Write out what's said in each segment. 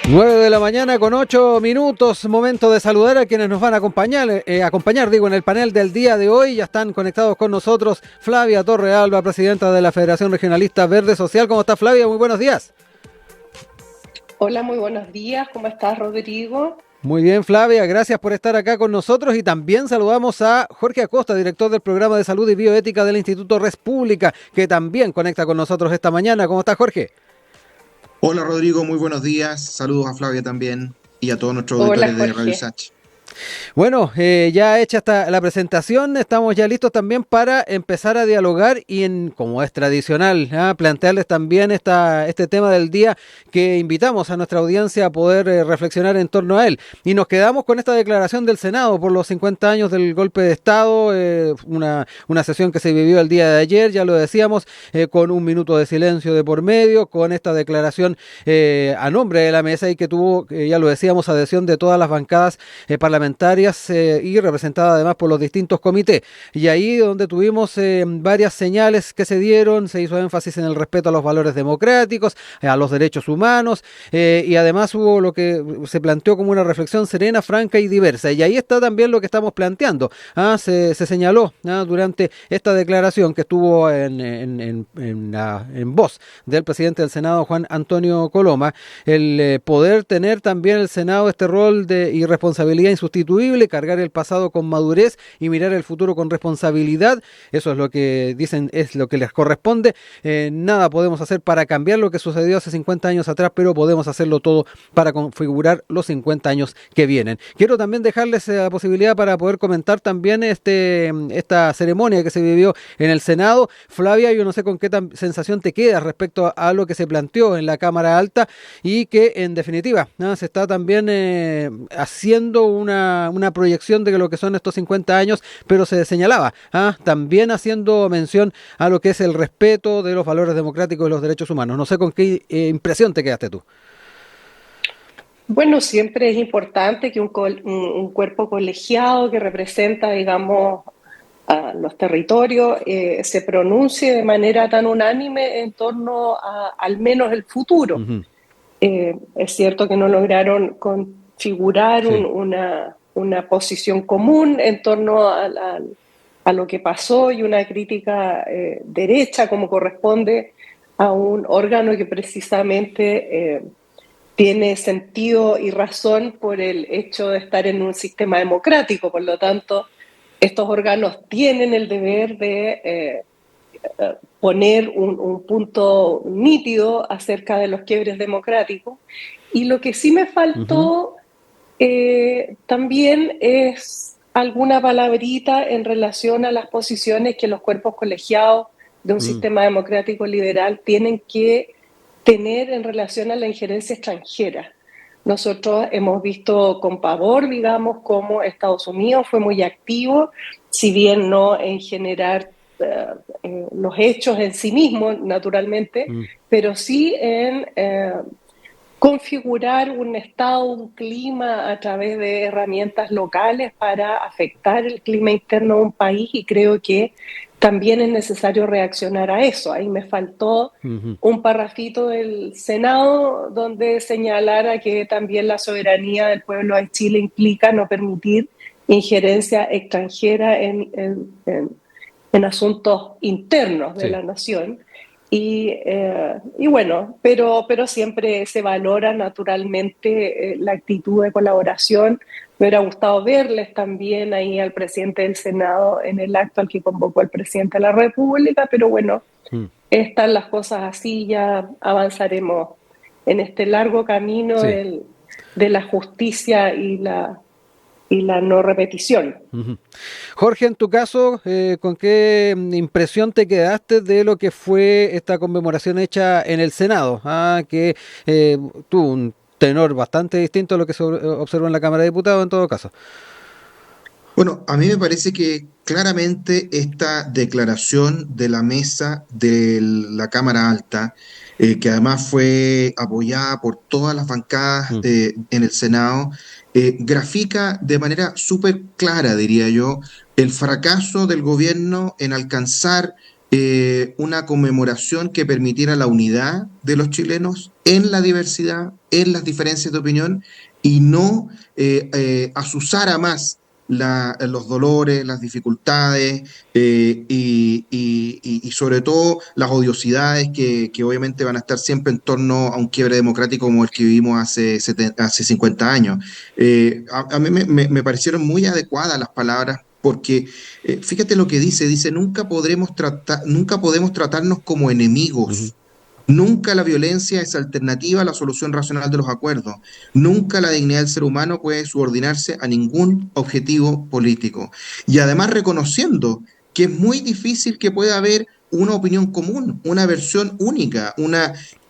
9 de la mañana con 8 minutos, momento de saludar a quienes nos van a acompañar, en el panel del día de hoy. Ya están conectados con nosotros Flavia Torrealba, presidenta de la Federación Regionalista Verde Social. ¿Cómo está, Flavia? Muy buenos días. Hola, muy buenos días. ¿Cómo estás, Rodrigo? Muy bien, Flavia, gracias por estar acá con nosotros, y también saludamos a Jorge Acosta, director del Programa de Salud y Bioética del Instituto Res Pública, que también conecta con nosotros esta mañana. ¿Cómo está, Jorge? Hola Rodrigo, muy buenos días. Saludos a Flavia también y a todos nuestros Hola, auditores de Radio Jorge. Sach. Bueno, ya hecha la presentación, estamos ya listos también para empezar a dialogar y, como es tradicional, plantearles también este tema del día, que invitamos a nuestra audiencia a poder reflexionar en torno a él. Y nos quedamos con esta declaración del Senado por los 50 años del golpe de Estado, una sesión que se vivió el día de ayer, ya lo decíamos, con un minuto de silencio de por medio, con esta declaración a nombre de la mesa, y que tuvo, ya lo decíamos, adhesión de todas las bancadas parlamentarias y representada además por los distintos comités. Y ahí donde tuvimos varias señales que se dieron, se hizo énfasis en el respeto a los valores democráticos, a los derechos humanos, y además hubo lo que se planteó como una reflexión serena, franca y diversa. Y ahí está también lo que estamos planteando. Se señaló durante esta declaración, que estuvo en voz del presidente del Senado, Juan Antonio Coloma, el poder tener también el Senado este rol de irresponsabilidad insustituible, cargar el pasado con madurez y mirar el futuro con responsabilidad. Eso es lo que dicen, es lo que les corresponde. Nada podemos hacer para cambiar lo que sucedió hace 50 años atrás, pero podemos hacerlo todo para configurar los 50 años que vienen. Quiero también dejarles la posibilidad para poder comentar también esta ceremonia que se vivió en el Senado. Flavia, yo no sé con qué sensación te quedas respecto a lo que se planteó en la Cámara Alta, y que en definitiva se está también haciendo una proyección de lo que son estos 50 años, pero se señalaba también haciendo mención a lo que es el respeto de los valores democráticos y los derechos humanos. No sé con qué impresión te quedaste tú. Bueno, siempre es importante que un cuerpo colegiado que representa, digamos, a los territorios se pronuncie de manera tan unánime en torno a al menos el futuro. Uh-huh. Es cierto que no lograron configurar Sí. una posición común en torno a lo que pasó, y una crítica derecha, como corresponde a un órgano que precisamente tiene sentido y razón por el hecho de estar en un sistema democrático. Por lo tanto, estos órganos tienen el deber de poner un punto nítido acerca de los quiebres democráticos. Y lo que sí me faltó también es alguna palabrita en relación a las posiciones que los cuerpos colegiados de un sistema democrático liberal tienen que tener en relación a la injerencia extranjera. Nosotros hemos visto con pavor, digamos, cómo Estados Unidos fue muy activo, si bien no en generar los hechos en sí mismos, naturalmente, pero sí en configurar un estado, un clima a través de herramientas locales para afectar el clima interno de un país, y creo que también es necesario reaccionar a eso. Ahí me faltó un parrafito del Senado donde señalara que también la soberanía del pueblo de Chile implica no permitir injerencia extranjera en asuntos internos de la nación. Y bueno, pero siempre se valora naturalmente la actitud de colaboración. Me hubiera gustado verles también ahí al presidente del Senado en el acto al que convocó el presidente de la República, pero bueno, están las cosas así, ya avanzaremos en este largo camino de la justicia y la no repetición. Jorge, en tu caso, ¿con qué impresión te quedaste de lo que fue esta conmemoración hecha en el Senado? Que tuvo un tenor bastante distinto a lo que se observó en la Cámara de Diputados en todo caso. Bueno, a mí me parece que claramente esta declaración de la mesa de la Cámara Alta, que además fue apoyada por todas las bancadas en el Senado, grafica de manera súper clara, diría yo, el fracaso del gobierno en alcanzar una conmemoración que permitiera la unidad de los chilenos en la diversidad, en las diferencias de opinión y no azuzara más los dolores, las dificultades y sobre todo las odiosidades que obviamente van a estar siempre en torno a un quiebre democrático como el que vivimos hace 50 años. A mí me parecieron muy adecuadas las palabras porque fíjate lo que dice, nunca podemos tratarnos como Ujú. enemigos. Nunca la violencia es alternativa a la solución racional de los acuerdos. Nunca la dignidad del ser humano puede subordinarse a ningún objetivo político. Y además reconociendo que es muy difícil que pueda haber una opinión común, una versión única,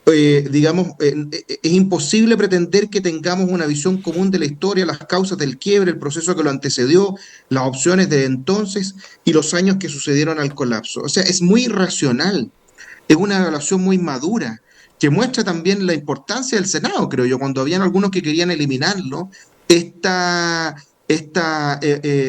es imposible pretender que tengamos una visión común de la historia, las causas del quiebre, el proceso que lo antecedió, las opciones de entonces y los años que sucedieron al colapso. O sea, es muy irracional, es una evaluación muy madura, que muestra también la importancia del Senado, creo yo, cuando habían algunos que querían eliminarlo, esta,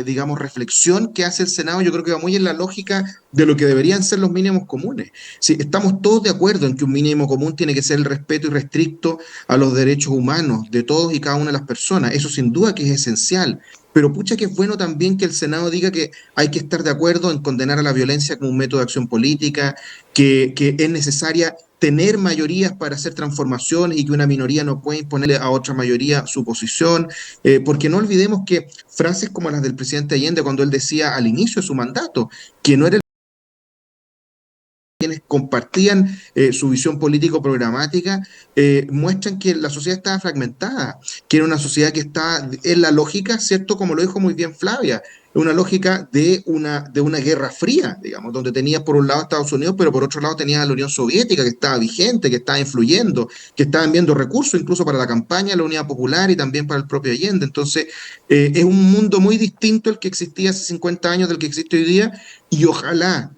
digamos, reflexión que hace el Senado, yo creo que va muy en la lógica de lo que deberían ser los mínimos comunes. Sí, estamos todos de acuerdo en que un mínimo común tiene que ser el respeto irrestricto a los derechos humanos de todos y cada una de las personas, eso sin duda que es esencial. Pero pucha que es bueno también que el Senado diga que hay que estar de acuerdo en condenar a la violencia como un método de acción política, que es necesaria tener mayorías para hacer transformaciones y que una minoría no puede imponerle a otra mayoría su posición, porque no olvidemos que frases como las del presidente Allende cuando él decía al inicio de su mandato que no era quienes compartían su visión político-programática, muestran que la sociedad estaba fragmentada, que era una sociedad que está en la lógica, ¿cierto? Como lo dijo muy bien Flavia, una lógica de una guerra fría, digamos, donde tenías por un lado Estados Unidos, pero por otro lado tenías a la Unión Soviética, que estaba vigente, que estaba influyendo, que estaba enviando recursos incluso para la campaña de la Unidad Popular y también para el propio Allende. Entonces, es un mundo muy distinto el que existía hace 50 años del que existe hoy día, y ojalá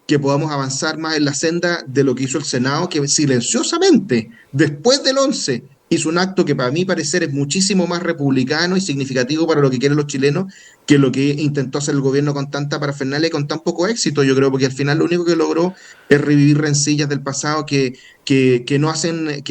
que podamos avanzar más en la senda de lo que hizo el Senado, que silenciosamente, después del 11, hizo un acto que para mi parecer es muchísimo más republicano y significativo para lo que quieren los chilenos que lo que intentó hacer el gobierno con tanta parafernalia y con tan poco éxito, yo creo, porque al final lo único que logró es revivir rencillas del pasado que no hacen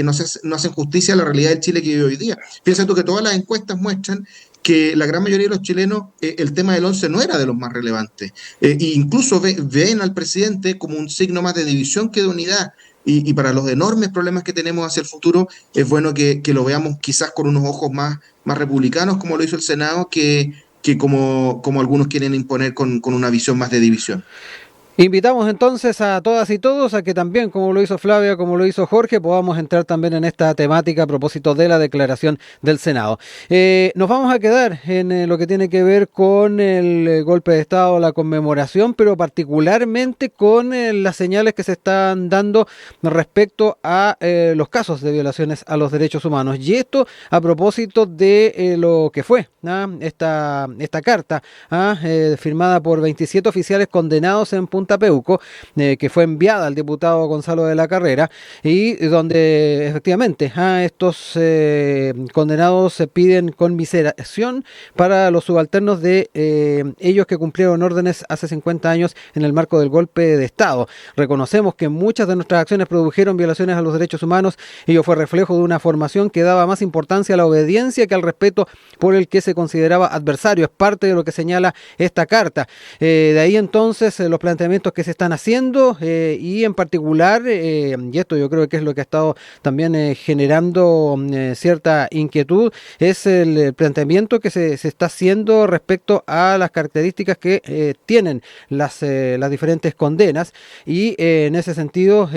justicia a la realidad del Chile que vive hoy día. Piensa tú que todas las encuestas muestran que la gran mayoría de los chilenos, el tema del 11 no era de los más relevantes. E incluso ven al presidente como un signo más de división que de unidad. Y para los enormes problemas que tenemos hacia el futuro, es bueno que lo veamos quizás con unos ojos más republicanos, como lo hizo el Senado, que como algunos quieren imponer con una visión más de división. Invitamos entonces a todas y todos a que también, como lo hizo Flavia, como lo hizo Jorge, podamos entrar también en esta temática a propósito de la declaración del Senado. Nos vamos a quedar en lo que tiene que ver con el golpe de Estado, la conmemoración, pero particularmente con las señales que se están dando respecto a los casos de violaciones a los derechos humanos. Y esto a propósito de lo que fue esta carta firmada por 27 oficiales condenados en Punta Peuco, que fue enviada al diputado Gonzalo de la Carrera, y donde efectivamente estos condenados se piden conmiseración para los subalternos de ellos que cumplieron órdenes hace 50 años en el marco del golpe de Estado. Reconocemos que muchas de nuestras acciones produjeron violaciones a los derechos humanos. Ello fue reflejo de una formación que daba más importancia a la obediencia que al respeto por el que se consideraba adversario. Es parte de lo que señala esta carta. De ahí entonces los planteamientos que se están haciendo y en particular, y esto yo creo que es lo que ha estado también generando cierta inquietud, es el planteamiento que se está haciendo respecto a las características que tienen las diferentes condenas y en ese sentido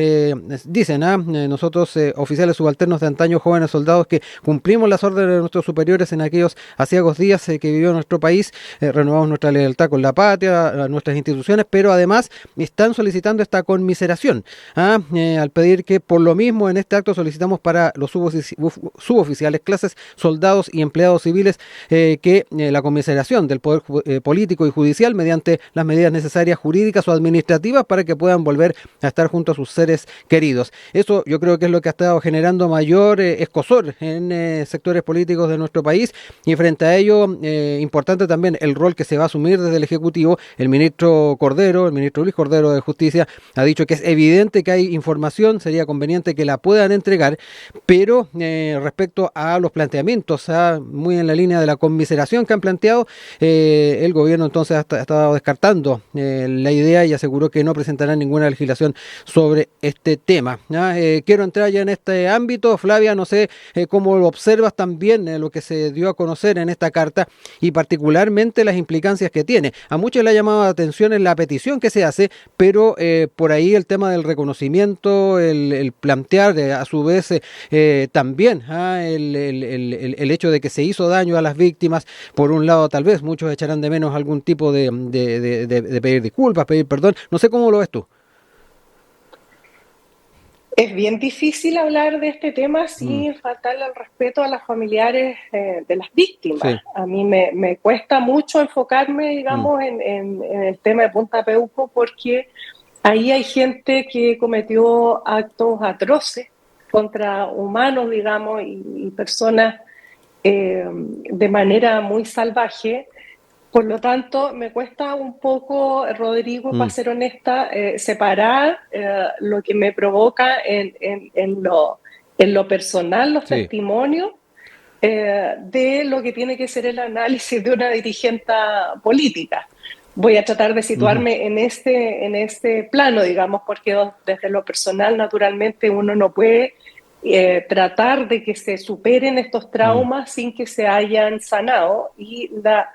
dicen, nosotros oficiales subalternos de antaño, jóvenes soldados que cumplimos las órdenes de nuestros superiores en aquellos aciagos días que vivió nuestro país, renovamos nuestra lealtad con la patria, nuestras instituciones, pero además están solicitando esta conmiseración al pedir que por lo mismo en este acto solicitamos para los suboficiales, clases, soldados y empleados civiles que la conmiseración del poder político y judicial mediante las medidas necesarias jurídicas o administrativas para que puedan volver a estar junto a sus seres queridos. Eso yo creo que es lo que ha estado generando mayor escozor en sectores políticos de nuestro país, y frente a ello importante también el rol que se va a asumir desde el Ejecutivo el ministro Cordero, el ministro ministro Luis Cordero de Justicia ha dicho que es evidente que hay información, sería conveniente que la puedan entregar, pero respecto a los planteamientos, muy en la línea de la conmiseración que han planteado, el gobierno entonces ha estado descartando la idea y aseguró que no presentará ninguna legislación sobre este tema. Quiero entrar ya en este ámbito, Flavia, no sé cómo lo observas también, lo que se dio a conocer en esta carta y particularmente las implicancias que tiene. A muchos le ha llamado la atención en la petición que se hace, pero por ahí el tema del reconocimiento, el plantear a su vez también el hecho de que se hizo daño a las víctimas, por un lado tal vez muchos echarán de menos algún tipo de pedir disculpas, pedir perdón, no sé cómo lo ves tú. Es bien difícil hablar de este tema sin faltarle el respeto a los familiares de las víctimas. Sí. A mí me cuesta mucho enfocarme, digamos, en el tema de Punta Peuco, porque ahí hay gente que cometió actos atroces contra humanos, digamos, y personas de manera muy salvaje. Por lo tanto, me cuesta un poco, Rodrigo, para ser honesta, separar lo que me provoca en lo personal, los testimonios, de lo que tiene que ser el análisis de una dirigente política. Voy a tratar de situarme en este plano, digamos, porque desde lo personal, naturalmente, uno no puede tratar de que se superen estos traumas sin que se hayan sanado, y la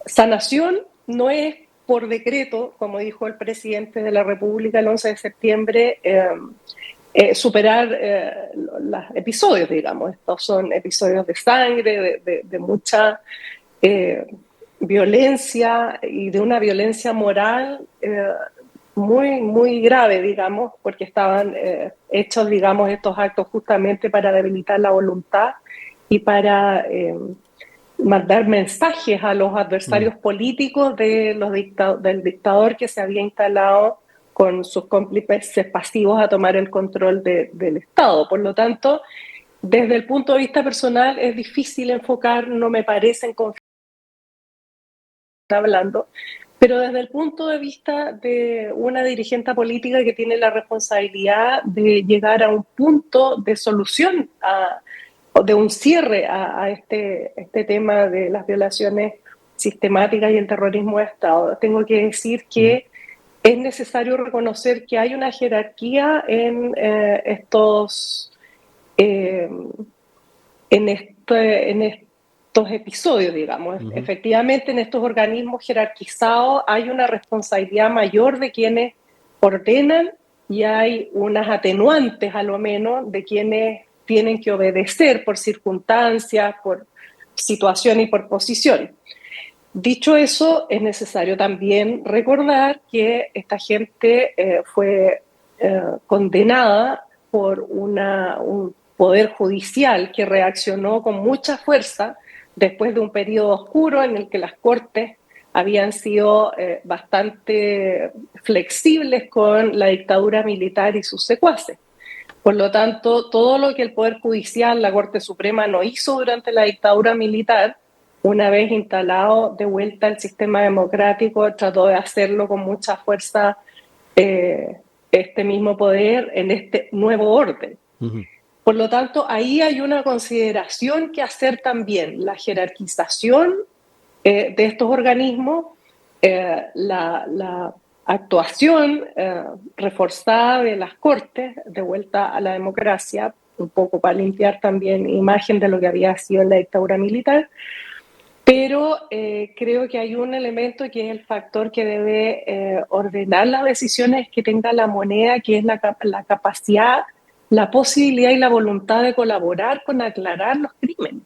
sanación no es por decreto, como dijo el presidente de la República el 11 de septiembre, superar los episodios, digamos. Estos son episodios de sangre, de mucha violencia, y de una violencia moral muy, muy grave, digamos, porque estaban hechos, digamos, estos actos justamente para debilitar la voluntad y para mandar mensajes a los adversarios políticos del dictador que se había instalado con sus cómplices pasivos a tomar el control del Estado. Por lo tanto, desde el punto de vista personal es difícil enfocar, no me parece en confianza hablando, pero desde el punto de vista de una dirigente política que tiene la responsabilidad de llegar a un punto de solución, de un cierre a este tema de las violaciones sistemáticas y el terrorismo de Estado, tengo que decir que es necesario reconocer que hay una jerarquía en estos episodios, digamos. Efectivamente, en estos organismos jerarquizados hay una responsabilidad mayor de quienes ordenan, y hay unas atenuantes, a lo menos, de quienes tienen que obedecer por circunstancias, por situación y por posición. Dicho eso, es necesario también recordar que esta gente fue condenada por un poder judicial que reaccionó con mucha fuerza después de un periodo oscuro en el que las cortes habían sido bastante flexibles con la dictadura militar y sus secuaces. Por lo tanto, todo lo que el Poder Judicial, la Corte Suprema, no hizo durante la dictadura militar, una vez instalado de vuelta el sistema democrático, trató de hacerlo con mucha fuerza este mismo poder en este nuevo orden. Por lo tanto, ahí hay una consideración que hacer también, la jerarquización de estos organismos, la actuación reforzada de las Cortes, de vuelta a la democracia, un poco para limpiar también imagen de lo que había sido en la dictadura militar, pero creo que hay un elemento que es el factor que debe ordenar las decisiones que tenga la moneda, que es la capacidad, la posibilidad y la voluntad de colaborar con aclarar los crímenes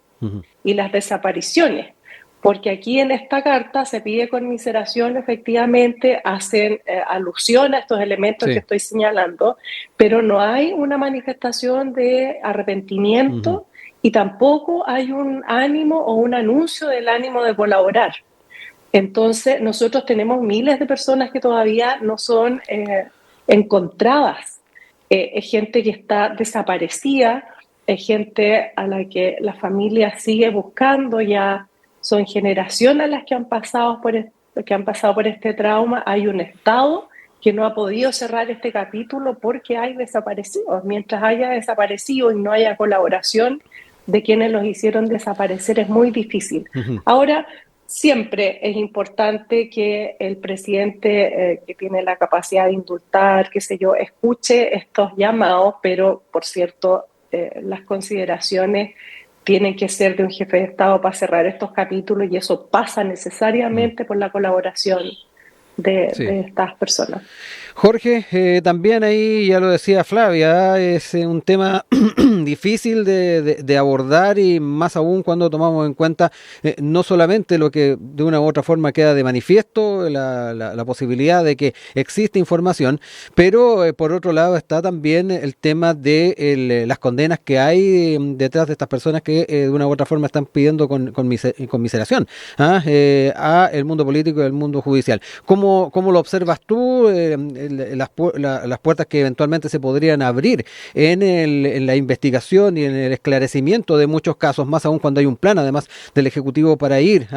y las desapariciones. Porque aquí en esta carta se pide conmiseración, efectivamente, hacen alusión a estos elementos que estoy señalando, pero no hay una manifestación de arrepentimiento y tampoco hay un ánimo o un anuncio del ánimo de colaborar. Entonces, nosotros tenemos miles de personas que todavía no son encontradas. Es gente que está desaparecida, es gente a la que la familia sigue buscando, ya son generaciones las que han pasado por este trauma. Hay un Estado que no ha podido cerrar este capítulo porque hay desaparecidos. Mientras haya desaparecidos y no haya colaboración de quienes los hicieron desaparecer, es muy difícil. Ahora, siempre es importante que el presidente, que tiene la capacidad de indultar, qué sé yo, escuche estos llamados, pero, por cierto, las consideraciones tienen que ser de un jefe de Estado para cerrar estos capítulos, y eso pasa necesariamente por la colaboración de estas personas. Jorge, también ahí ya lo decía Flavia, es un tema difícil de abordar, y más aún cuando tomamos en cuenta no solamente lo que de una u otra forma queda de manifiesto, la posibilidad de que existe información, pero por otro lado está también el tema de las condenas que hay detrás de estas personas que de una u otra forma están pidiendo conmiseración a el mundo político y el mundo judicial. ¿Cómo lo observas tú? Las puertas que eventualmente se podrían abrir en la investigación y en el esclarecimiento de muchos casos, más aún cuando hay un plan además del Ejecutivo para ir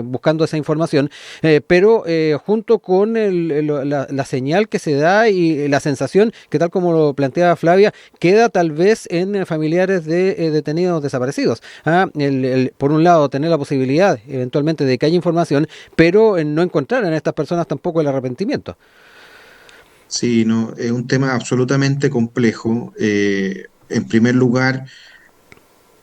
buscando esa información, pero junto con la señal que se da y la sensación que, tal como lo planteaba Flavia, queda tal vez en familiares de detenidos desaparecidos. Por un lado, tener la posibilidad eventualmente de que haya información, pero no encontrar en estas personas tampoco el arrepentimiento. Sí, no, es un tema absolutamente complejo. En primer lugar,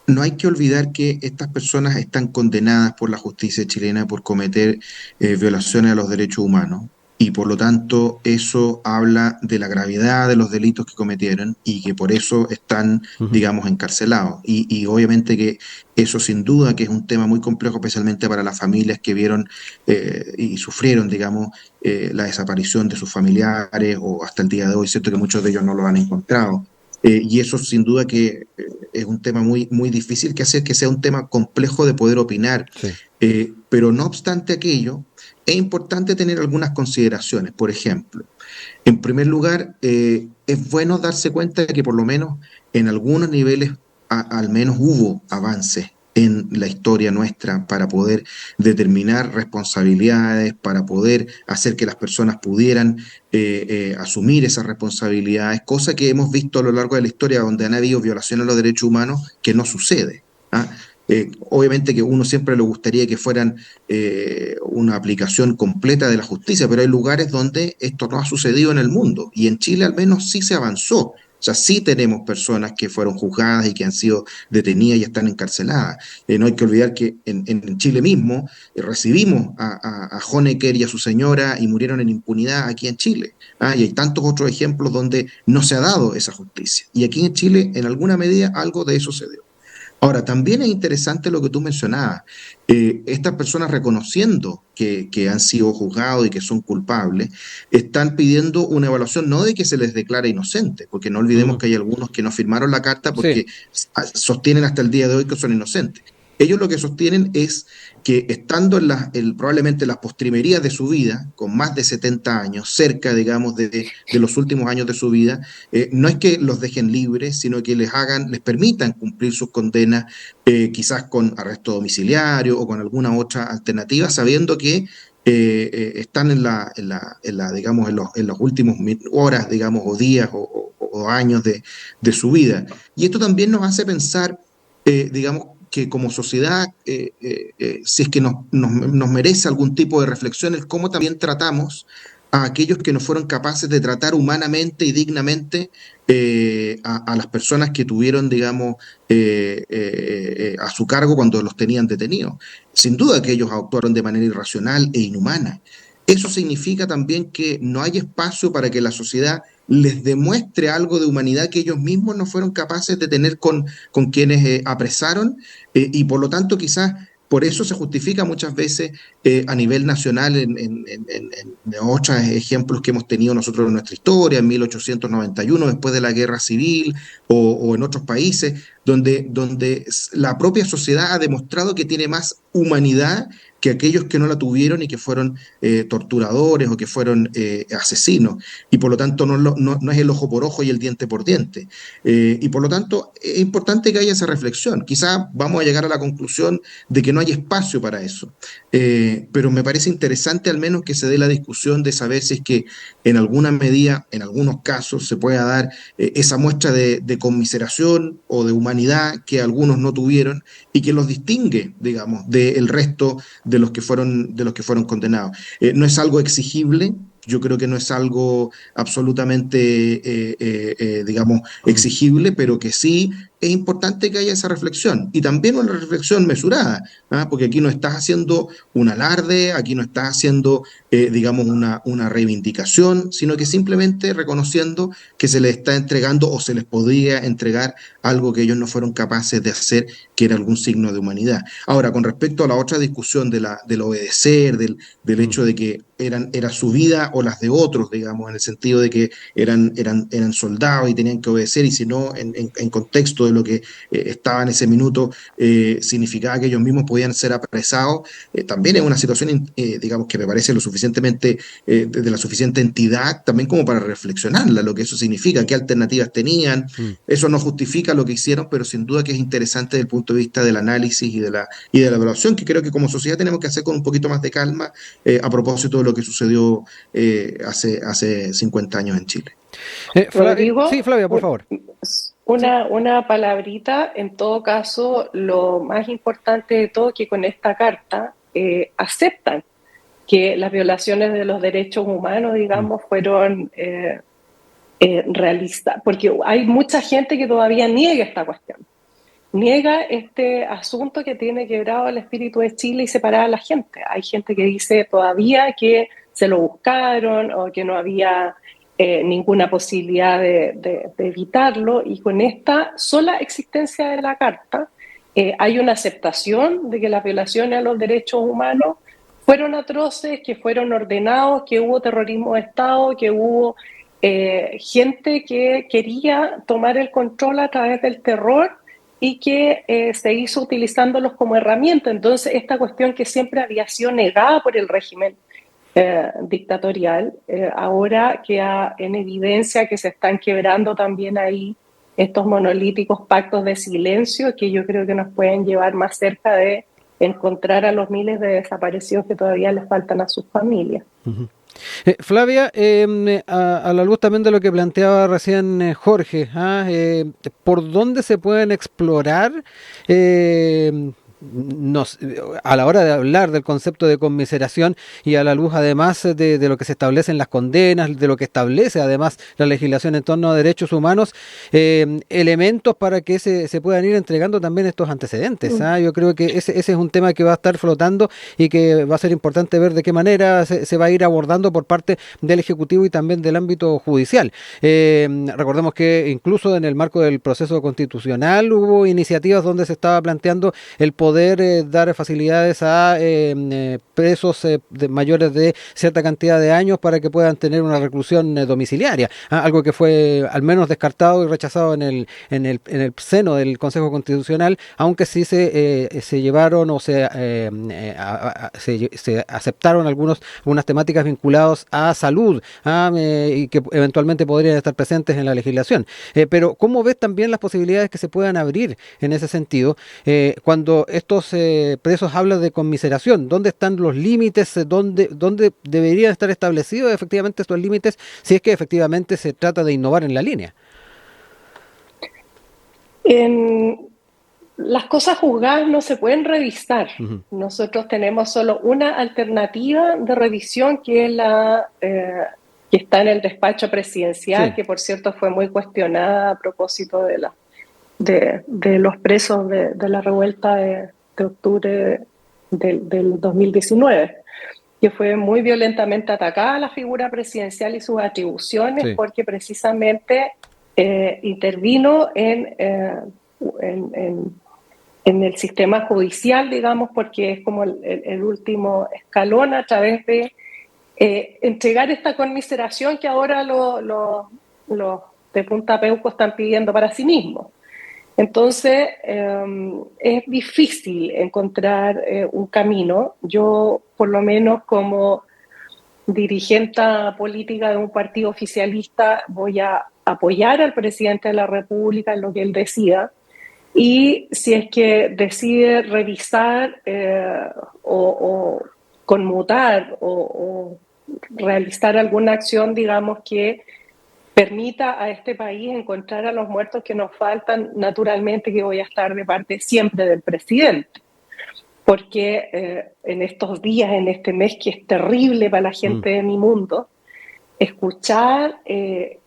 no hay que olvidar que estas personas están condenadas por la justicia chilena por cometer violaciones a los derechos humanos, y por lo tanto eso habla de la gravedad de los delitos que cometieron y que por eso están, digamos, encarcelados. Y obviamente que eso sin duda que es un tema muy complejo, especialmente para las familias que vieron y sufrieron, digamos, la desaparición de sus familiares, o hasta el día de hoy, cierto que muchos de ellos no lo han encontrado. Y eso sin duda que es un tema muy, muy difícil, que hace que sea un tema complejo de poder opinar. Sí. Pero no obstante aquello, es importante tener algunas consideraciones. Por ejemplo, en primer lugar, es bueno darse cuenta de que por lo menos en algunos niveles al menos hubo avances en la historia nuestra para poder determinar responsabilidades, para poder hacer que las personas pudieran asumir esas responsabilidades, cosa que hemos visto a lo largo de la historia donde han habido violaciones a los derechos humanos que no sucede. Obviamente que uno siempre le gustaría que fueran una aplicación completa de la justicia, pero hay lugares donde esto no ha sucedido en el mundo, y en Chile al menos sí se avanzó. O sea, sí tenemos personas que fueron juzgadas y que han sido detenidas y están encarceladas. No hay que olvidar que en Chile mismo recibimos a Honecker y a su señora y murieron en impunidad aquí en Chile. Y hay tantos otros ejemplos donde no se ha dado esa justicia. Y aquí en Chile, en alguna medida, algo de eso se dio. Ahora, también es interesante lo que tú mencionabas. Estas personas, reconociendo que han sido juzgados y que son culpables, están pidiendo una evaluación, no de que se les declare inocentes, porque no olvidemos que hay algunos que no firmaron la carta porque sostienen hasta el día de hoy que son inocentes. Ellos lo que sostienen es que estando probablemente en las postrimerías de su vida, con más de 70 años, cerca, digamos, de los últimos años de su vida, no es que los dejen libres, sino que les permitan cumplir sus condenas, quizás con arresto domiciliario o con alguna otra alternativa, sabiendo que están digamos, en los últimos horas, digamos, o días o años de su vida. Y esto también nos hace pensar, digamos, que como sociedad, si es que nos merece algún tipo de reflexión, el cómo también tratamos a aquellos que no fueron capaces de tratar humanamente y dignamente a las personas que tuvieron, digamos, a su cargo cuando los tenían detenidos. Sin duda que ellos actuaron de manera irracional e inhumana. Eso significa también que no hay espacio para que la sociedad les demuestre algo de humanidad que ellos mismos no fueron capaces de tener con quienes apresaron, y por lo tanto quizás por eso se justifica muchas veces a nivel nacional en otros ejemplos que hemos tenido nosotros en nuestra historia, en 1891, después de la Guerra Civil, o en otros países, donde la propia sociedad ha demostrado que tiene más humanidad que aquellos que no la tuvieron y que fueron torturadores o que fueron asesinos. Y por lo tanto no es el ojo por ojo y el diente por diente. Y por lo tanto es importante que haya esa reflexión. Quizá vamos a llegar a la conclusión de que no hay espacio para eso. Pero me parece interesante al menos que se dé la discusión de saber si es que en alguna medida, en algunos casos, se pueda dar esa muestra de conmiseración o de humanidad que algunos no tuvieron y que los distingue, digamos, del resto de los que fueron condenados. No es algo exigible. Yo creo que no es algo absolutamente, digamos, exigible, pero que sí es importante que haya esa reflexión. Y también una reflexión mesurada, ¿ah? Porque aquí no estás haciendo un alarde, aquí no estás haciendo, digamos, una reivindicación, sino que simplemente reconociendo que se les está entregando o se les podría entregar algo que ellos no fueron capaces de hacer, que era algún signo de humanidad. Ahora, con respecto a la otra discusión del obedecer, del hecho de que era su vida o las de otros, digamos, en el sentido de que eran soldados y tenían que obedecer, y si no, en contexto de lo que estaba en ese minuto, significaba que ellos mismos podían ser apresados, también es una situación, digamos, que me parece lo suficientemente, de la suficiente entidad, también como para reflexionarla, lo que eso significa, qué alternativas tenían. Eso no justifica lo que hicieron, pero sin duda que es interesante desde el punto de vista del análisis y de la evaluación, que creo que como sociedad tenemos que hacer con un poquito más de calma, a propósito de lo que sucedió hace 50 años en Chile. Rodrigo, sí, Flavia, por favor. Una palabrita. En todo caso, lo más importante de todo, que con esta carta aceptan que las violaciones de los derechos humanos, digamos, fueron realistas, porque hay mucha gente que todavía niega esta cuestión, niega este asunto que tiene quebrado el espíritu de Chile y separar a la gente. Hay gente que dice todavía que se lo buscaron o que no había ninguna posibilidad de evitarlo, y con esta sola existencia de la carta hay una aceptación de que las violaciones a los derechos humanos fueron atroces, que fueron ordenados, que hubo terrorismo de Estado, que hubo gente que quería tomar el control a través del terror y que se hizo utilizándolos como herramienta. Entonces, esta cuestión que siempre había sido negada por el régimen dictatorial, ahora queda en evidencia que se están quebrando también ahí estos monolíticos pactos de silencio que yo creo que nos pueden llevar más cerca de encontrar a los miles de desaparecidos que todavía les faltan a sus familias. Uh-huh. Flavia, a la luz también de lo que planteaba recién Jorge, ¿por dónde se pueden explorar a la hora de hablar del concepto de conmiseración, y a la luz además de lo que se establece en las condenas, de lo que establece además la legislación en torno a derechos humanos, elementos para que se puedan ir entregando también estos antecedentes? Yo creo que ese es un tema que va a estar flotando y que va a ser importante ver de qué manera se va a ir abordando por parte del Ejecutivo y también del ámbito judicial. Recordemos que incluso en el marco del proceso constitucional hubo iniciativas donde se estaba planteando el poder dar facilidades a presos mayores de cierta cantidad de años para que puedan tener una reclusión domiciliaria, algo que fue al menos descartado y rechazado en el seno del Consejo Constitucional, aunque sí se llevaron o se aceptaron algunas temáticas vinculadas a salud, y que eventualmente podrían estar presentes en la legislación. Pero ¿cómo ves también las posibilidades que se puedan abrir en ese sentido cuando estos presos hablan de conmiseración? ¿Dónde están los límites? ¿Dónde deberían estar establecidos efectivamente estos límites, si es que efectivamente se trata de innovar en la línea? Las cosas juzgadas no se pueden revisar. Uh-huh. Nosotros tenemos solo una alternativa de revisión, que es la que está en el despacho presidencial, sí, que por cierto fue muy cuestionada a propósito de los presos de la revuelta de octubre del 2019, que fue muy violentamente atacada la figura presidencial y sus atribuciones, sí, porque precisamente intervino en el sistema judicial, digamos, porque es como el último escalón a través de entregar esta conmiseración que ahora los de Punta Peuco están pidiendo para sí mismos. Entonces, es difícil encontrar un camino. Yo, por lo menos como dirigente política de un partido oficialista, voy a apoyar al presidente de la República en lo que él decida. Y si es que decide revisar o conmutar o realizar alguna acción, digamos, que permita a este país encontrar a los muertos que nos faltan, naturalmente que voy a estar de parte siempre del presidente. Porque en estos días, en este mes que es terrible para la gente de mi mundo, escuchar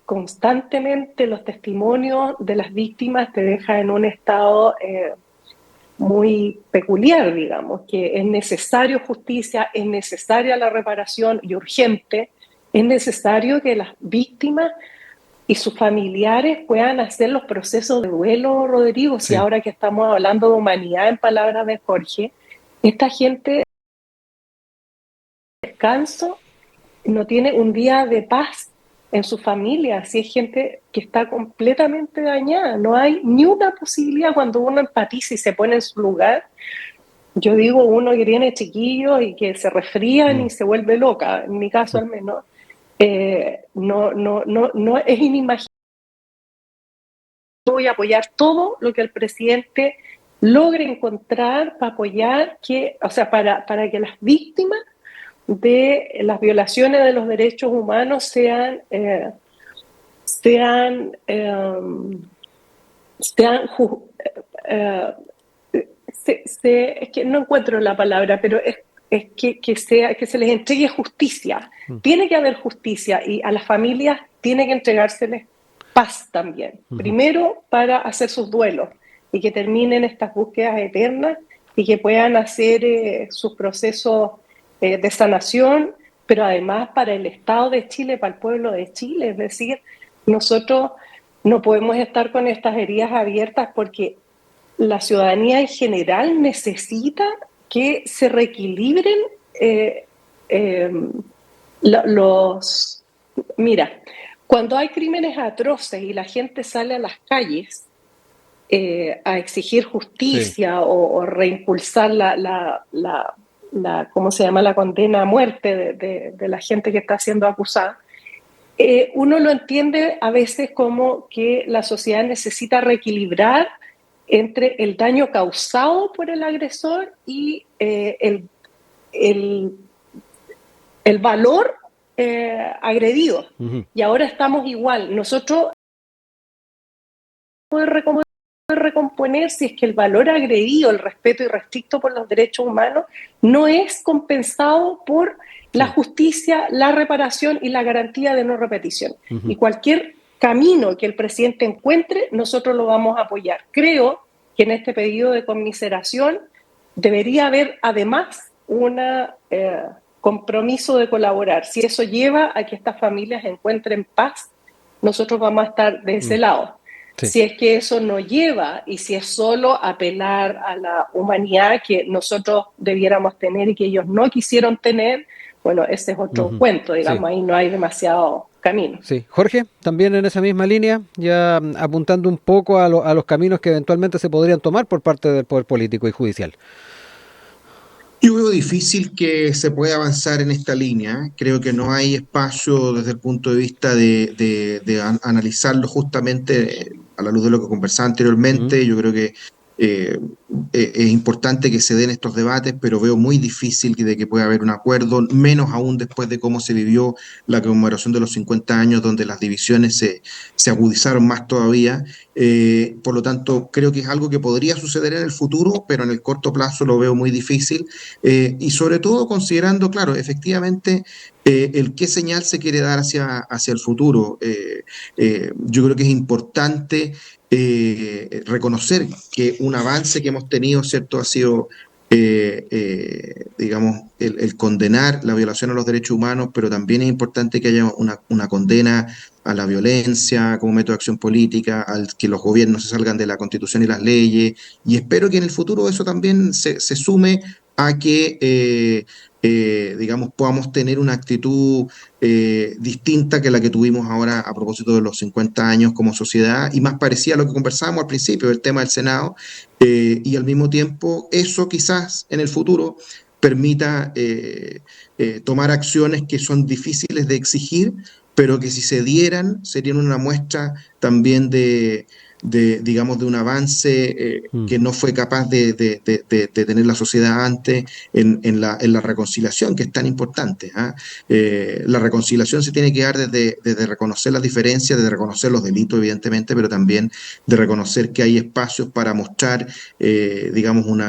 constantemente los testimonios de las víctimas te deja en un estado muy peculiar, digamos, que es necesario justicia, es necesaria la reparación y urgente, es necesario que las víctimas y sus familiares puedan hacer los procesos de duelo, Rodrigo. Si ahora que estamos hablando de humanidad, en palabras de Jorge, esta gente descanso no tiene un día de paz en su familia, si es gente que está completamente dañada, no hay ni una posibilidad cuando uno empatiza y se pone en su lugar. Yo digo, uno que tiene chiquillos y que se resfrían y se vuelve loca, en mi caso al menos, no es inimaginable. Voy a apoyar todo lo que el presidente logre encontrar para apoyar para que las víctimas de las violaciones de los derechos humanos sean es que no encuentro la palabra, pero es que se les entregue justicia. Tiene que haber justicia y a las familias tiene que entregárseles paz también. Primero para hacer sus duelos y que terminen estas búsquedas eternas y que puedan hacer sus procesos de sanación, pero además para el Estado de Chile, para el pueblo de Chile. Es decir, nosotros no podemos estar con estas heridas abiertas porque la ciudadanía en general necesita que se reequilibren los... Mira, cuando hay crímenes atroces y la gente sale a las calles a exigir justicia o reimpulsar ¿cómo se llama? La condena a muerte de la gente que está siendo acusada, uno lo entiende a veces como que la sociedad necesita reequilibrar entre el daño causado por el agresor y el valor agredido. Y ahora estamos igual. Nosotros podemos recomponer si es que el valor agredido, el respeto irrestricto por los derechos humanos, no es compensado por la justicia, la reparación y la garantía de no repetición. Y cualquier camino que el presidente encuentre, nosotros lo vamos a apoyar. Creo que en este pedido de conmiseración debería haber además un compromiso de colaborar. Si eso lleva a que estas familias encuentren paz, nosotros vamos a estar de ese lado. Si es que eso no lleva y si es solo apelar a la humanidad que nosotros debiéramos tener y que ellos no quisieron tener, bueno, ese es otro cuento, digamos, ahí no hay demasiado camino. Sí, Jorge, también en esa misma línea, ya apuntando un poco a los caminos que eventualmente se podrían tomar por parte del poder político y judicial. Yo veo difícil que se pueda avanzar en esta línea. Creo que no hay espacio desde el punto de vista de analizarlo justamente a la luz de lo que conversaba anteriormente. Yo creo que es importante que se den estos debates, pero veo muy difícil de que pueda haber un acuerdo, menos aún después de cómo se vivió la conmemoración de los 50 años, donde las divisiones se agudizaron más todavía. Por lo tanto, creo que es algo que podría suceder en el futuro, pero en el corto plazo lo veo muy difícil. Y sobre todo considerando, claro, efectivamente, el qué señal se quiere dar hacia el futuro. Yo creo que es importante reconocer que un avance que hemos tenido, ¿cierto?, ha sido, digamos, el condenar la violación a los derechos humanos, pero también es importante que haya una condena a la violencia como método de acción política, al que los gobiernos se salgan de la Constitución y las leyes, y espero que en el futuro eso también se sume a que digamos, podamos tener una actitud distinta que la que tuvimos ahora a propósito de los 50 años como sociedad y más parecida a lo que conversábamos al principio, el tema del Senado, y al mismo tiempo eso quizás en el futuro permita tomar acciones que son difíciles de exigir, pero que si se dieran serían una muestra también digamos, de un avance que no fue capaz de tener la sociedad antes en la reconciliación, que es tan importante. ¿Ah? La reconciliación se tiene que dar desde reconocer las diferencias, desde reconocer los delitos, evidentemente, pero también de reconocer que hay espacios para mostrar, digamos, un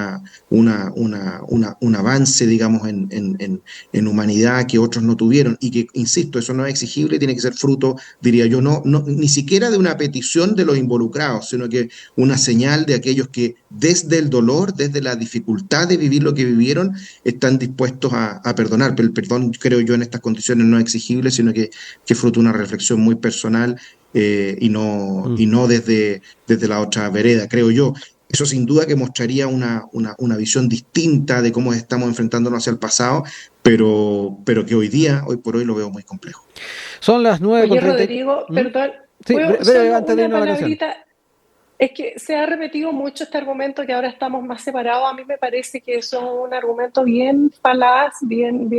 avance, digamos, en humanidad que otros no tuvieron y que, insisto, eso no es exigible, tiene que ser fruto, diría yo, ni siquiera de una petición de los involucrados, sino que una señal de aquellos que desde el dolor, desde la dificultad de vivir lo que vivieron, están dispuestos a perdonar. Pero el perdón, creo yo, en estas condiciones no es exigible, sino que fruto de una reflexión muy personal y no desde la otra vereda, creo yo. Eso sin duda que mostraría una visión distinta de cómo estamos enfrentándonos hacia el pasado, pero que hoy por hoy lo veo muy complejo. Son las 9:30. Oye, Rodrigo, perdón. Sí, breve, antes de irnos a la canción. Es que se ha repetido mucho este argumento que ahora estamos más separados. A mí me parece que eso es un argumento bien falaz, bien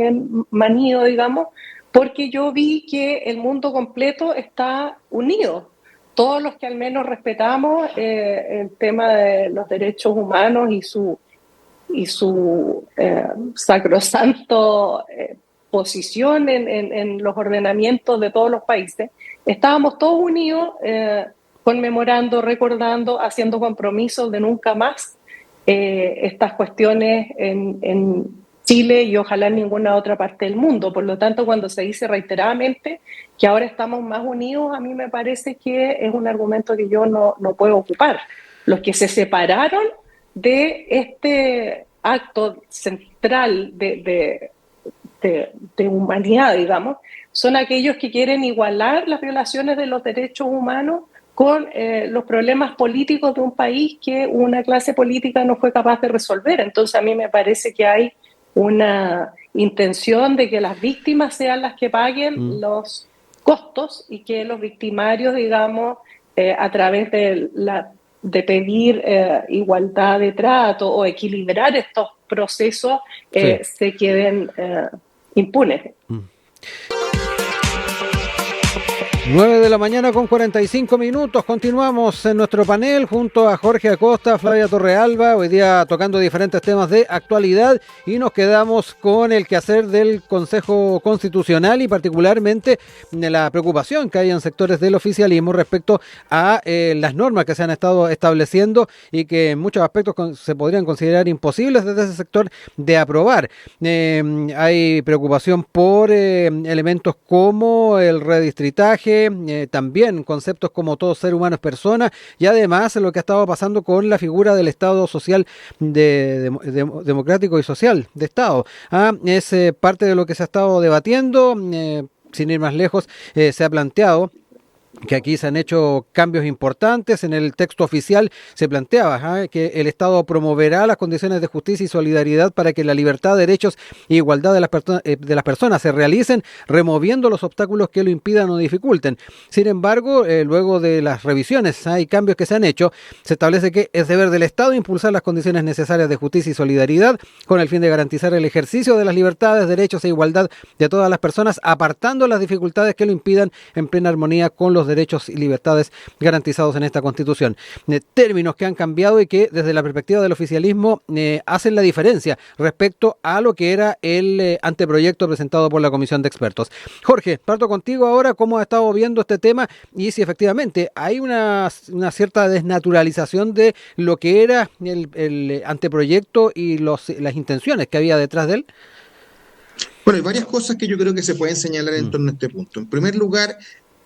manido, digamos, porque yo vi que el mundo completo está unido. Todos los que al menos respetamos el tema de los derechos humanos y su sacrosanto posición en los ordenamientos de todos los países, estábamos todos unidos conmemorando, recordando, haciendo compromisos de nunca más estas cuestiones en Chile y ojalá en ninguna otra parte del mundo. Por lo tanto, cuando se dice reiteradamente que ahora estamos más unidos, a mí me parece que es un argumento que yo no puedo ocupar. Los que se separaron de este acto central de humanidad, digamos, son aquellos que quieren igualar las violaciones de los derechos humanos con los problemas políticos de un país que una clase política no fue capaz de resolver. Entonces a mí me parece que hay una intención de que las víctimas sean las que paguen los costos y que los victimarios, digamos, a través de pedir igualdad de trato o equilibrar estos procesos, se queden impunes. 9:45 a.m. Continuamos en nuestro panel junto a Jorge Acosta, Flavia Torrealba, hoy día tocando diferentes temas de actualidad y nos quedamos con el quehacer del Consejo Constitucional y particularmente de la preocupación que hay en sectores del oficialismo respecto a las normas que se han estado estableciendo y que en muchos aspectos se podrían considerar imposibles desde ese sector de aprobar. Hay preocupación por elementos como el redistritaje, también conceptos como todo ser humano es persona y además lo que ha estado pasando con la figura del Estado social democrático y social de Estado. Es parte de lo que se ha estado debatiendo, sin ir más lejos, se ha planteado que aquí se han hecho cambios importantes. En el texto oficial se planteaba que el Estado promoverá las condiciones de justicia y solidaridad para que la libertad, derechos e igualdad de las personas se realicen, removiendo los obstáculos que lo impidan o dificulten. Sin embargo, luego de las revisiones y cambios que se han hecho, se establece que es deber del Estado impulsar las condiciones necesarias de justicia y solidaridad con el fin de garantizar el ejercicio de las libertades, derechos e igualdad de todas las personas, apartando las dificultades que lo impidan en plena armonía con los derechos y libertades garantizados en esta Constitución. Términos que han cambiado y que desde la perspectiva del oficialismo hacen la diferencia respecto a lo que era el anteproyecto presentado por la Comisión de Expertos. Jorge, parto contigo ahora, ¿cómo has estado viendo este tema? Y si efectivamente hay una cierta desnaturalización de lo que era el anteproyecto y las intenciones que había detrás de él. Bueno, hay varias cosas que yo creo que se pueden señalar en torno a este punto. En primer lugar,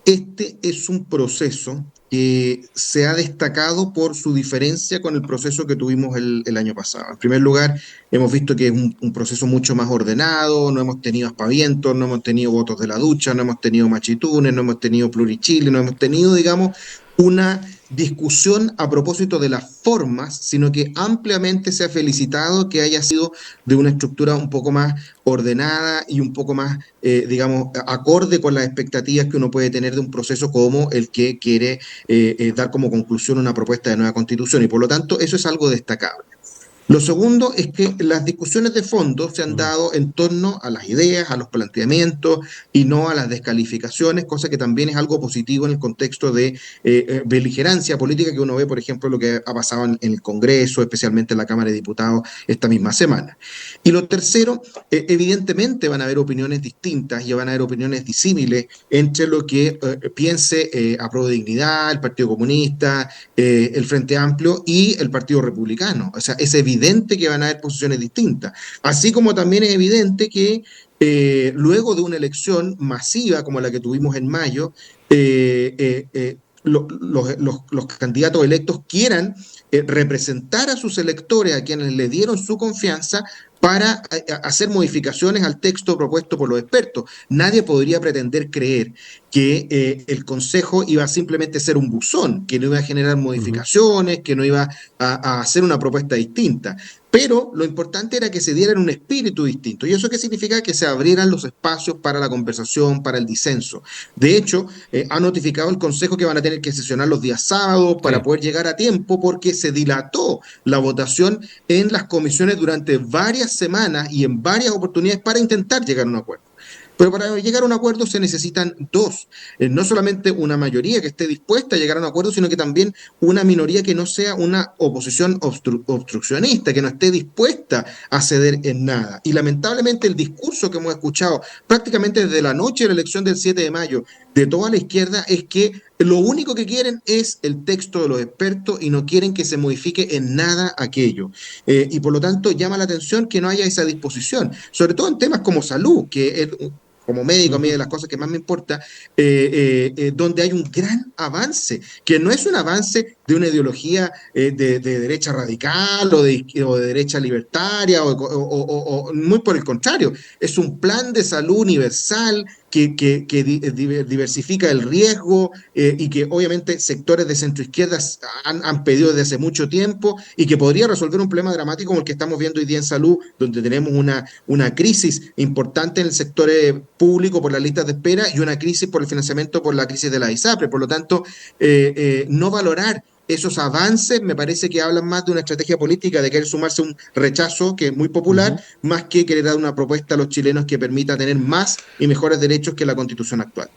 este es un proceso que se ha destacado por su diferencia con el proceso que tuvimos el año pasado. En primer lugar, hemos visto que es un proceso mucho más ordenado, no hemos tenido aspavientos, no hemos tenido votos de la ducha, no hemos tenido machitunes, no hemos tenido plurichile, no hemos tenido, digamos, una discusión a propósito de las formas, sino que ampliamente se ha felicitado que haya sido de una estructura un poco más ordenada y un poco más, digamos, acorde con las expectativas que uno puede tener de un proceso como el que quiere dar como conclusión una propuesta de nueva constitución. Y por lo tanto, eso es algo destacable. Lo segundo es que las discusiones de fondo se han dado en torno a las ideas, a los planteamientos y no a las descalificaciones, cosa que también es algo positivo en el contexto de beligerancia política que uno ve, por ejemplo, lo que ha pasado en el Congreso, especialmente en la Cámara de Diputados esta misma semana. Y lo tercero, evidentemente van a haber opiniones distintas y van a haber opiniones disímiles entre lo que piense Apruebo Dignidad, el Partido Comunista, el Frente Amplio y el Partido Republicano. O sea, es evidente que van a haber posiciones distintas. Así como también es evidente que luego de una elección masiva como la que tuvimos en mayo, los candidatos electos quieran representar a sus electores, a quienes le dieron su confianza, para hacer modificaciones al texto propuesto por los expertos. Nadie podría pretender creer que el Consejo iba a simplemente ser un buzón, que no iba a generar modificaciones, que no iba a hacer una propuesta distinta. Pero lo importante era que se diera en un espíritu distinto. ¿Y eso qué significa? Que se abrieran los espacios para la conversación, para el disenso. De hecho, ha notificado el Consejo que van a tener que sesionar los días sábados para poder llegar a tiempo, porque se dilató la votación en las comisiones durante varias semanas y en varias oportunidades para intentar llegar a un acuerdo. Pero para llegar a un acuerdo se necesitan dos, no solamente una mayoría que esté dispuesta a llegar a un acuerdo, sino que también una minoría que no sea una oposición obstruccionista, que no esté dispuesta a ceder en nada. Y lamentablemente el discurso que hemos escuchado prácticamente desde la noche de la elección del 7 de mayo de toda la izquierda es que lo único que quieren es el texto de los expertos y no quieren que se modifique en nada aquello. Y por lo tanto llama la atención que no haya esa disposición, sobre todo en temas como salud, que es como médico, a mí de las cosas que más me importa, donde hay un gran avance, que no es un avance de una ideología de derecha radical o de derecha libertaria, o muy por el contrario, es un plan de salud universal que diversifica el riesgo y que obviamente sectores de centroizquierda han pedido desde hace mucho tiempo y que podría resolver un problema dramático como el que estamos viendo hoy día en salud, donde tenemos una crisis importante en el sector público por las listas de espera y una crisis por el financiamiento por la crisis de la ISAPRE. Por lo tanto, no valorar esos avances me parece que hablan más de una estrategia política de querer sumarse a un rechazo que es muy popular, más que querer dar una propuesta a los chilenos que permita tener más y mejores derechos que la Constitución actual.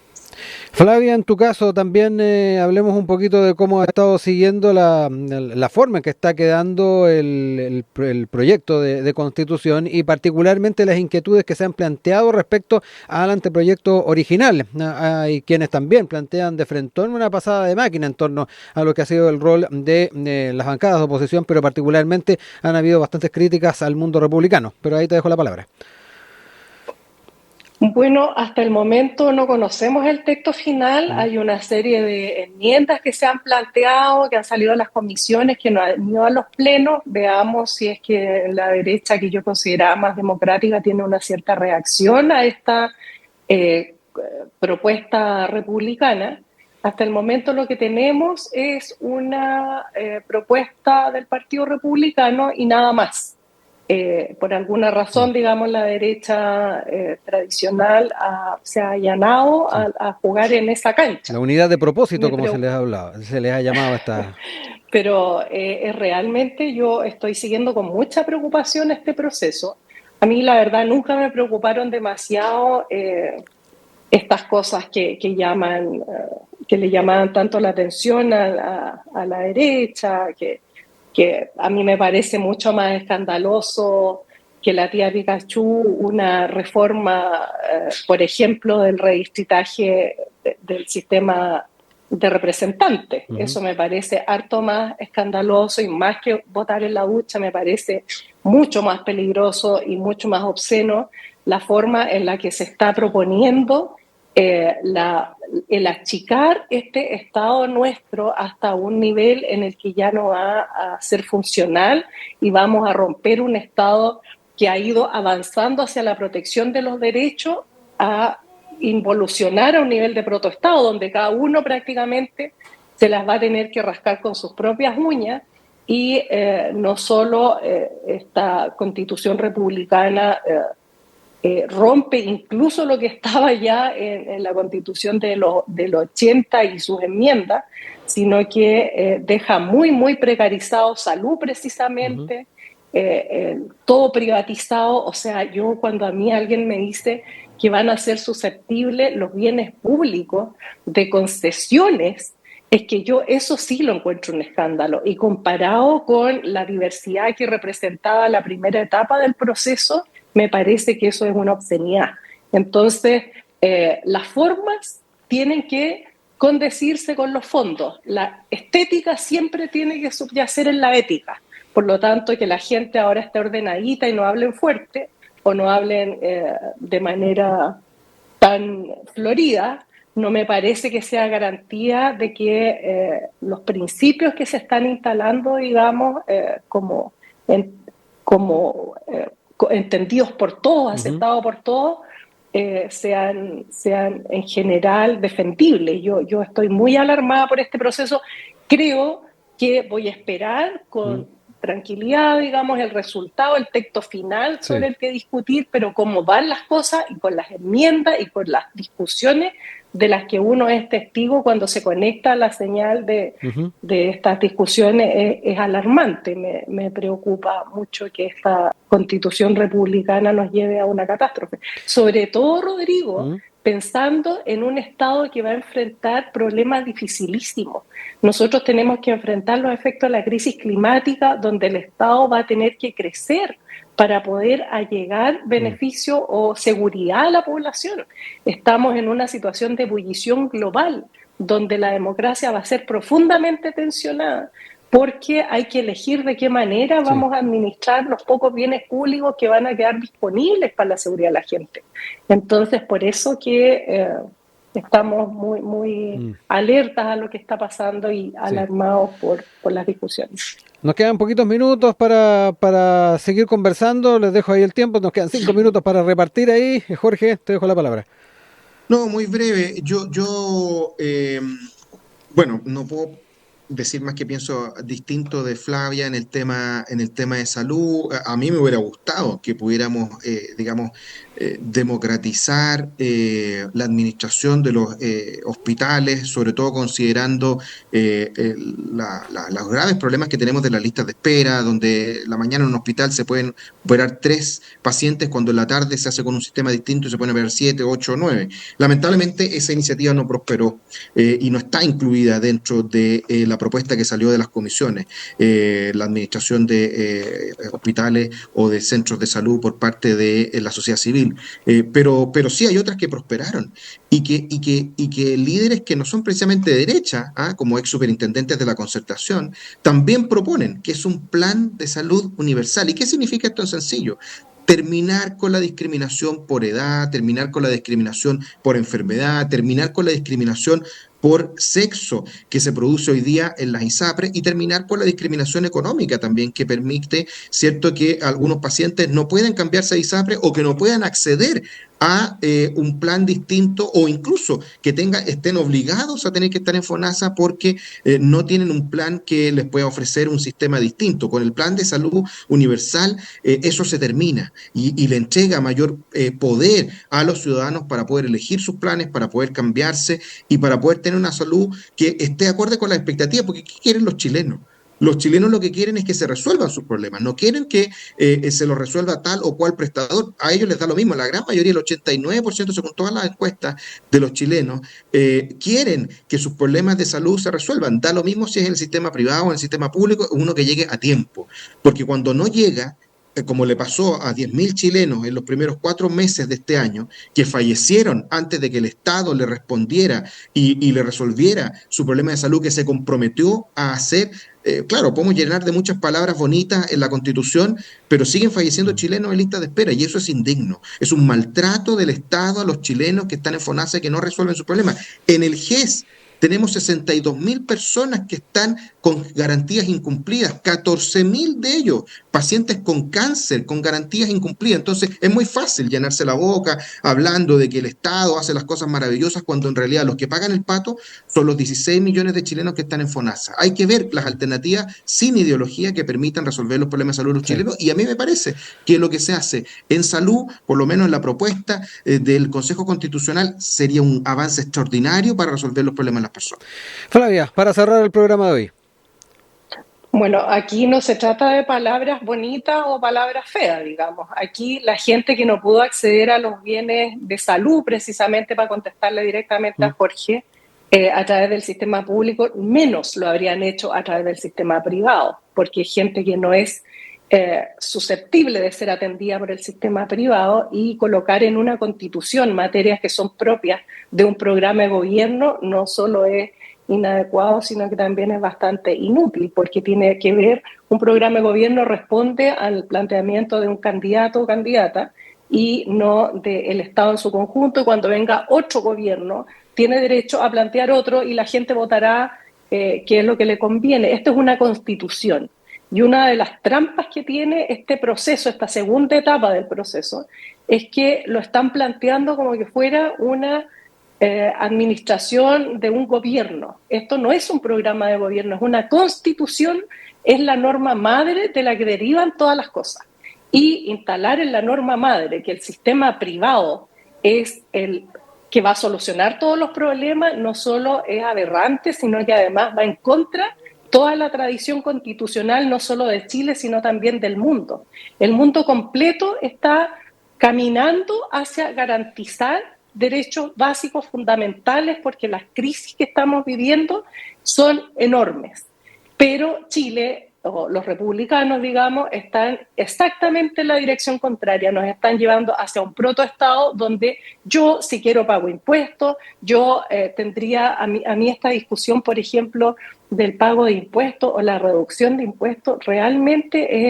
Flavia, en tu caso también hablemos un poquito de cómo ha estado siguiendo la forma en que está quedando el proyecto de constitución y particularmente las inquietudes que se han planteado respecto al anteproyecto original. Hay quienes también plantean de frentón una pasada de máquina en torno a lo que ha sido el rol de las bancadas de oposición, pero particularmente han habido bastantes críticas al mundo republicano. Pero ahí te dejo la palabra. Bueno, hasta el momento no conocemos el texto final. Hay una serie de enmiendas que se han planteado, que han salido a las comisiones, que no han ido a los plenos. Veamos si es que la derecha, que yo consideraba más democrática, tiene una cierta reacción a esta propuesta republicana. Hasta el momento lo que tenemos es una propuesta del Partido Republicano y nada más. Por alguna razón, digamos, la derecha tradicional se ha allanado a jugar en esa cancha. La unidad de propósito, como se les ha llamado esta. Pero realmente yo estoy siguiendo con mucha preocupación este proceso. A mí, la verdad, nunca me preocuparon demasiado estas cosas que le llamaban tanto la atención a la derecha, que a mí me parece mucho más escandaloso que la tía Pikachu una reforma, por ejemplo, del redistritaje del sistema de representantes. Eso me parece harto más escandaloso y más que votar en la ducha, me parece mucho más peligroso y mucho más obsceno la forma en la que se está proponiendo el achicar este Estado nuestro hasta un nivel en el que ya no va a ser funcional y vamos a romper un Estado que ha ido avanzando hacia la protección de los derechos a involucionar a un nivel de protoestado, donde cada uno prácticamente se las va a tener que rascar con sus propias uñas y no solo esta constitución republicana rompe incluso lo que estaba ya en la constitución del 80 y sus enmiendas, sino que deja muy, muy precarizado salud precisamente, todo privatizado. O sea, yo cuando a mí alguien me dice que van a ser susceptibles los bienes públicos de concesiones, es que yo eso sí lo encuentro un escándalo. Y comparado con la diversidad que representaba la primera etapa del proceso, me parece que eso es una obscenidad. Entonces, las formas tienen que condecirse con los fondos. La estética siempre tiene que subyacer en la ética. Por lo tanto, que la gente ahora esté ordenadita y no hablen fuerte o no hablen de manera tan florida, no me parece que sea garantía de que los principios que se están instalando, digamos, como entendidos por todos, aceptados por todos, sean en general defendibles. Yo estoy muy alarmada por este proceso. Creo que voy a esperar con tranquilidad, digamos, el resultado, el texto final sobre el que discutir, pero cómo van las cosas y con las enmiendas y con las discusiones de las que uno es testigo cuando se conecta a la señal de estas discusiones es alarmante. Me preocupa mucho que esta constitución republicana nos lleve a una catástrofe. Sobre todo, Rodrigo, pensando en un Estado que va a enfrentar problemas dificilísimos. Nosotros tenemos que enfrentar los efectos de la crisis climática, donde el Estado va a tener que crecer para poder allegar beneficio o seguridad a la población. Estamos en una situación de ebullición global, donde la democracia va a ser profundamente tensionada, porque hay que elegir de qué manera vamos a administrar los pocos bienes públicos que van a quedar disponibles para la seguridad de la gente. Entonces, por eso que estamos muy alertas a lo que está pasando y alarmados por las discusiones. Nos quedan poquitos minutos para seguir conversando. Les dejo ahí el tiempo. Nos quedan 5 minutos para repartir ahí. Jorge, te dejo la palabra. No, muy breve. Bueno, no puedo decir más que pienso distinto de Flavia en el tema de salud. A mí me hubiera gustado que pudiéramos, democratizar la administración de los hospitales, sobre todo considerando los graves problemas que tenemos de las listas de espera, donde la mañana en un hospital se pueden operar 3 pacientes cuando en la tarde se hace con un sistema distinto y se pueden operar 7, 8 o 9. Lamentablemente esa iniciativa no prosperó y no está incluida dentro de la propuesta que salió de las comisiones, la administración de hospitales o de centros de salud por parte de la sociedad civil. Pero sí hay otras que prosperaron y que líderes que no son precisamente de derecha, como ex superintendentes de la Concertación, también proponen que es un plan de salud universal. ¿Y qué significa esto en sencillo? Terminar con la discriminación por edad, terminar con la discriminación por enfermedad, terminar con la discriminación por sexo que se produce hoy día en las ISAPRES y terminar con la discriminación económica también que permite, cierto, que algunos pacientes no puedan cambiarse a ISAPRES o que no puedan acceder a un plan distinto o incluso que estén obligados a tener que estar en FONASA porque no tienen un plan que les pueda ofrecer un sistema distinto. Con el plan de salud universal eso se termina y le entrega mayor poder a los ciudadanos para poder elegir sus planes, para poder cambiarse y para poder tener una salud que esté acorde con las expectativas, porque ¿qué quieren los chilenos? Los chilenos lo que quieren es que se resuelvan sus problemas, no quieren que se los resuelva tal o cual prestador. A ellos les da lo mismo, la gran mayoría, el 89%, según todas las encuestas de los chilenos, quieren que sus problemas de salud se resuelvan. Da lo mismo si es en el sistema privado o en el sistema público, uno que llegue a tiempo, porque cuando no llega, como le pasó a 10.000 chilenos en los primeros 4 meses de este año, que fallecieron antes de que el Estado le respondiera y le resolviera su problema de salud que se comprometió a hacer. Claro, podemos llenar de muchas palabras bonitas en la Constitución, pero siguen falleciendo chilenos en lista de espera y eso es indigno. Es un maltrato del Estado a los chilenos que están en FONASA y que no resuelven su problema. En el GES tenemos 62.000 personas que están con garantías incumplidas, 14.000 de ellos, pacientes con cáncer, con garantías incumplidas. Entonces es muy fácil llenarse la boca hablando de que el Estado hace las cosas maravillosas cuando en realidad los que pagan el pato son los 16 millones de chilenos que están en FONASA. Hay que ver las alternativas sin ideología que permitan resolver los problemas de salud de los chilenos, y a mí me parece que lo que se hace en salud, por lo menos en la propuesta del Consejo Constitucional, sería un avance extraordinario para resolver los problemas de las personas. Flavia, para cerrar el programa de hoy. Bueno, aquí no se trata de palabras bonitas o palabras feas, digamos. Aquí la gente que no pudo acceder a los bienes de salud, precisamente para contestarle directamente a Jorge, a través del sistema público, menos lo habrían hecho a través del sistema privado, porque hay gente que no es susceptible de ser atendida por el sistema privado, y colocar en una constitución materias que son propias de un programa de gobierno no solo es inadecuado, sino que también es bastante inútil, porque tiene que ver, un programa de gobierno responde al planteamiento de un candidato o candidata y no del Estado en su conjunto, y cuando venga otro gobierno tiene derecho a plantear otro y la gente votará qué es lo que le conviene. Esto es una constitución, y una de las trampas que tiene este proceso, esta segunda etapa del proceso, es que lo están planteando como que fuera una administración de un gobierno. Esto no es un programa de gobierno, es una constitución, es la norma madre de la que derivan todas las cosas. Y instalar en la norma madre que el sistema privado es el que va a solucionar todos los problemas, no solo es aberrante, sino que además va en contra toda la tradición constitucional, no solo de Chile, sino también del mundo. El mundo completo está caminando hacia garantizar derechos básicos fundamentales, porque las crisis que estamos viviendo son enormes. Pero Chile, o los republicanos, digamos, están exactamente en la dirección contraria. Nos están llevando hacia un protoestado donde yo, si quiero, pago impuestos. Yo tendría, a mí esta discusión, por ejemplo, del pago de impuestos o la reducción de impuestos, realmente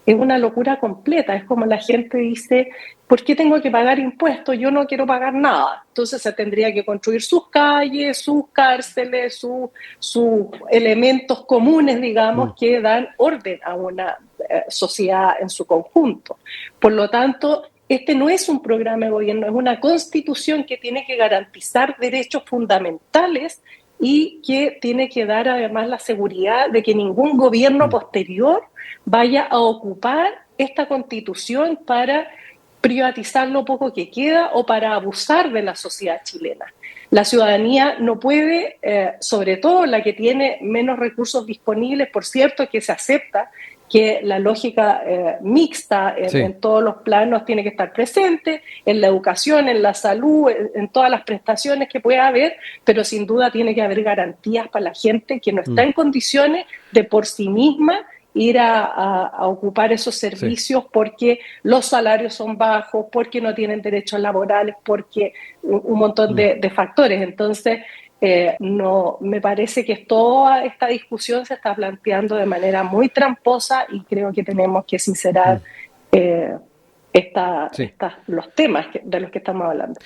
es una locura completa. Es como la gente dice, ¿por qué tengo que pagar impuestos? Yo no quiero pagar nada. Entonces se tendría que construir sus calles, sus cárceles, sus elementos comunes, digamos, que dan orden a una sociedad en su conjunto. Por lo tanto, este no es un programa de gobierno, es una constitución que tiene que garantizar derechos fundamentales y que tiene que dar además la seguridad de que ningún gobierno posterior vaya a ocupar esta constitución para privatizar lo poco que queda o para abusar de la sociedad chilena. La ciudadanía no puede, sobre todo la que tiene menos recursos disponibles, por cierto, que se acepta que la lógica mixta en todos los planos tiene que estar presente, en la educación, en la salud, en todas las prestaciones que pueda haber, pero sin duda tiene que haber garantías para la gente que no está en condiciones de por sí misma ir a ocupar esos servicios, porque los salarios son bajos, porque no tienen derechos laborales, porque un montón de factores. Entonces, no, me parece que toda esta discusión se está planteando de manera muy tramposa, y creo que tenemos que sincerar los temas de los que estamos hablando.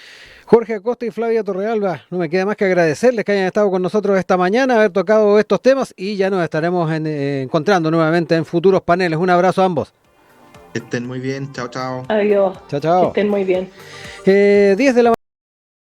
Jorge Acosta y Flavia Torrealba, no me queda más que agradecerles que hayan estado con nosotros esta mañana, haber tocado estos temas, y ya nos estaremos encontrando nuevamente en futuros paneles. Un abrazo a ambos. Que estén muy bien, chao, chao. Adiós. Chao, chao. Que estén muy bien. 10 de la